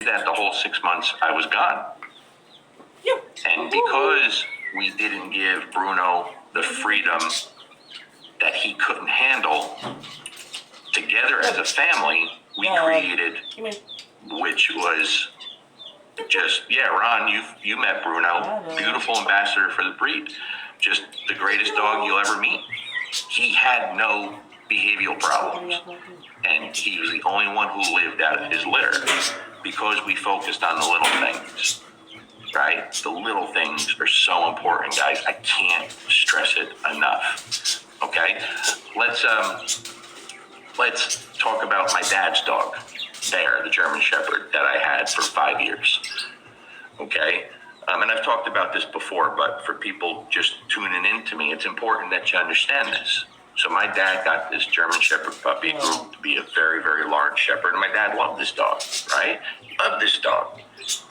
that the whole 6 months I was gone. Yeah. And because we didn't give Bruno the freedom that he couldn't handle, together as a family, we created, which was just, Ron, you met Bruno, beautiful ambassador for the breed, just the greatest dog you'll ever meet. He had no behavioral problems, and he was the only one who lived out of his litter because we focused on the little things, right? The little things are so important, guys. I can't stress it enough. Okay, let's talk about my dad's dog, Bear, the German Shepherd that I had for 5 years. Okay, and I've talked about this before, but for people just tuning in to me, it's important that you understand this. So my dad got this German Shepherd puppy, grew to be a very, very large Shepherd, and my dad loved this dog, right? Loved this dog.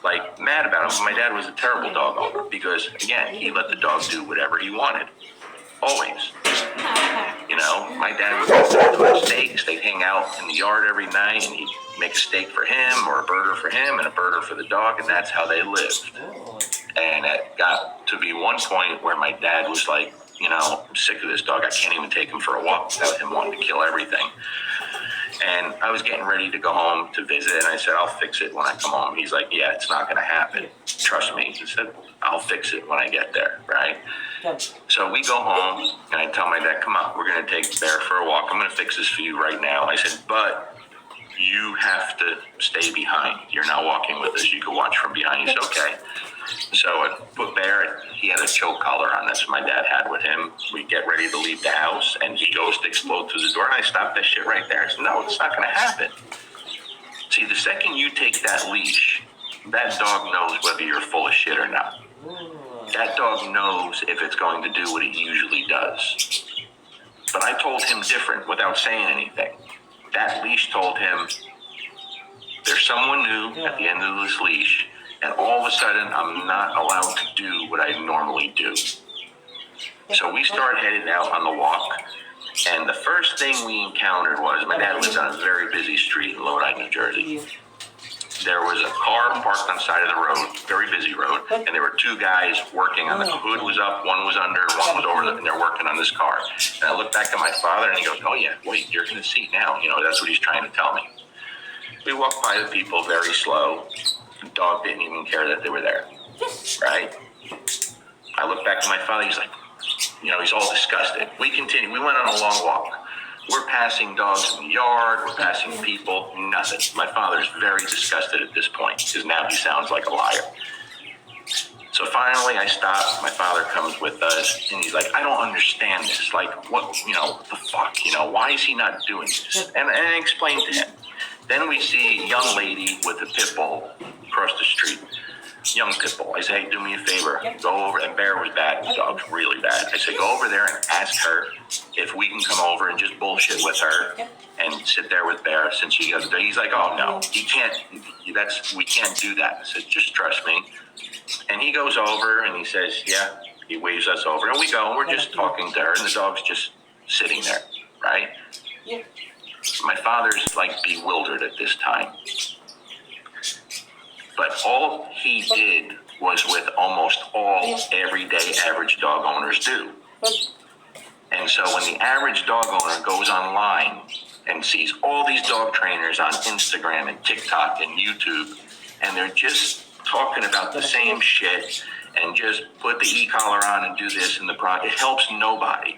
Like, mad about him. My dad was a terrible dog owner because, again, he let the dog do whatever he wanted. Always. You know, my dad would cook steaks. They'd hang out in the yard every night, and he'd make a steak for him, or a burger for him, and a burger for the dog, and that's how they lived. And it got to be one point where my dad was like, you know, I'm sick of this dog. I can't even take him for a walk without him wanting to kill everything. And I was getting ready to go home to visit, and I said, I'll fix it when I come home. He's like, yeah, it's not going to happen. Trust me. He said, I'll fix it when I get there, right? So we go home, and I tell my dad, come on, we're going to take Bear for a walk. I'm going to fix this for you right now. I said, but you have to stay behind. You're not walking with us. You can watch from behind. He said, okay. So I put Bear, he had a choke collar on. That's what my dad had with him. We get ready to leave the house, and he goes to explode through the door, and I stop that shit right there. I said, no, it's not going to happen. See, the second you take that leash, that dog knows whether you're full of shit or not. That dog knows if it's going to do what it usually does. But I told him different without saying anything. That leash told him, there's someone new at the end of this leash, and all of a sudden, I'm not allowed to do what I normally do. So we started heading out on the walk, and the first thing we encountered was, my dad lives on a very busy street in Lodi, New Jersey. There was a car parked on the side of the road, very busy road, and there were two guys working on the hood was up, one was under, one was over, and they're working on this car. And I looked back at my father, and he goes, oh yeah, wait, you're going to see now. You know, that's what he's trying to tell me. We walked by the people very slow. The dog didn't even care that they were there, right? I looked back at my father, he's like, you know, he's all disgusted. We continued, we went on a long walk. We're passing dogs in the yard, we're passing people, nothing. My father's very disgusted at this point, because now he sounds like a liar. So finally I stop, my father comes with us, and he's like, I don't understand this. Like, what, you know, the fuck, you know, why is he not doing this? And I explained to him. Then we see a young lady with a pit bull across the street. Young pit bull. I say, hey, do me a favor. Go over, and Bear was bad. The dog's really bad. I say, go over there and ask her if we can come over and just bullshit with her and sit there with Bear since she doesn't. He's like, oh no, he can't. We can't do that. I said, just trust me. And he goes over and he says, yeah. He waves us over, and we go, and we're just talking to her, and the dog's just sitting there, right? Yeah. My father's like bewildered at this time. But all he did was with almost all everyday average dog owners do. And so when the average dog owner goes online and sees all these dog trainers on Instagram and TikTok and YouTube, and they're just talking about the same shit and just put the e-collar on and do this and the product, it helps nobody.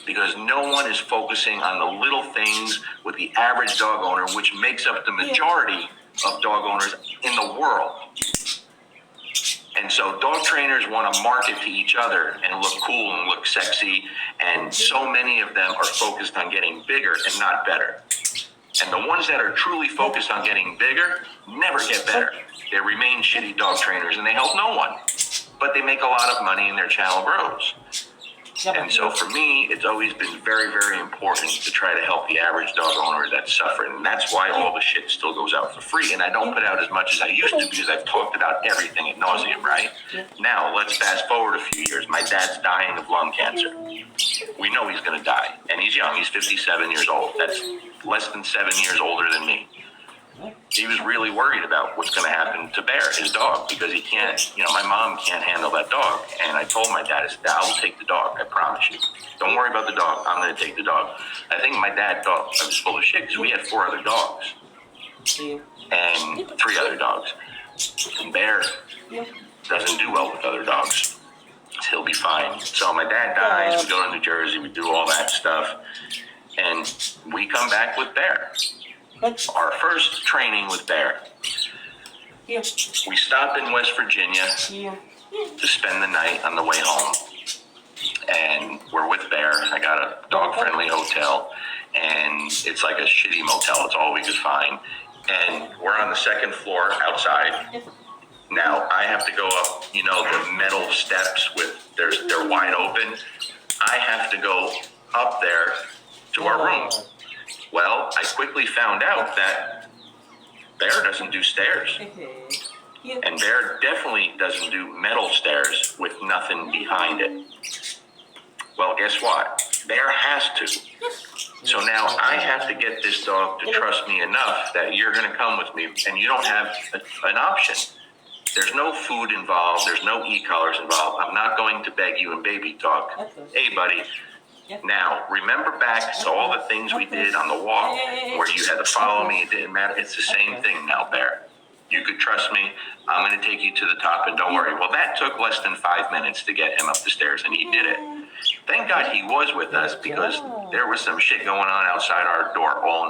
Because no one is focusing on the little things with the average dog owner, which makes up the majority of dog owners in the world. And so dog trainers want to market to each other and look cool and look sexy, and so many of them are focused on getting bigger and not better. And the ones that are truly focused on getting bigger never get better. They remain shitty dog trainers, and they help no one. But they make a lot of money and their channel grows. And so for me, it's always been very, very important to try to help the average dog owner that's suffering. And that's why all the shit still goes out for free. And I don't put out as much as I used to, because I've talked about everything ad nauseum, right? Now, let's fast forward a few years. My dad's dying of lung cancer. We know he's going to die. And he's young. He's 57 years old. That's less than 7 years older than me. He was really worried about what's going to happen to Bear, his dog, because he can't, my mom can't handle that dog. And I told my dad, I said, I will take the dog, I promise you. Don't worry about the dog, I'm going to take the dog. I think my dad thought I was full of shit because we had 4 other dogs and 3 other dogs. And Bear doesn't do well with other dogs. He'll be fine. So my dad dies, we go to New Jersey, we do all that stuff, and we come back with Bear. Our first training with Bear. We stop in West Virginia to spend the night on the way home. And we're with Bear. I got a dog-friendly hotel, and it's like a shitty motel. It's all we could find. And we're on the 2nd floor outside. Now, I have to go up, the metal steps they're wide open. I have to go up there to our room. Well, I quickly found out that Bear doesn't do stairs. And Bear definitely doesn't do metal stairs with nothing behind it. Well, guess what? Bear has to. So now I have to get this dog to trust me enough that you're going to come with me, and you don't have an option. There's no food involved. There's no e-collars involved. I'm not going to beg you and baby talk. Hey, buddy. Now, remember back to all the things we did on the walk where you had to follow me. It didn't matter. It's the same thing now, Bear. You could trust me. I'm going to take you to the top, and don't worry. Well, that took less than 5 minutes to get him up the stairs, and he did it. Thank God he was with us, because there was some shit going on outside our door all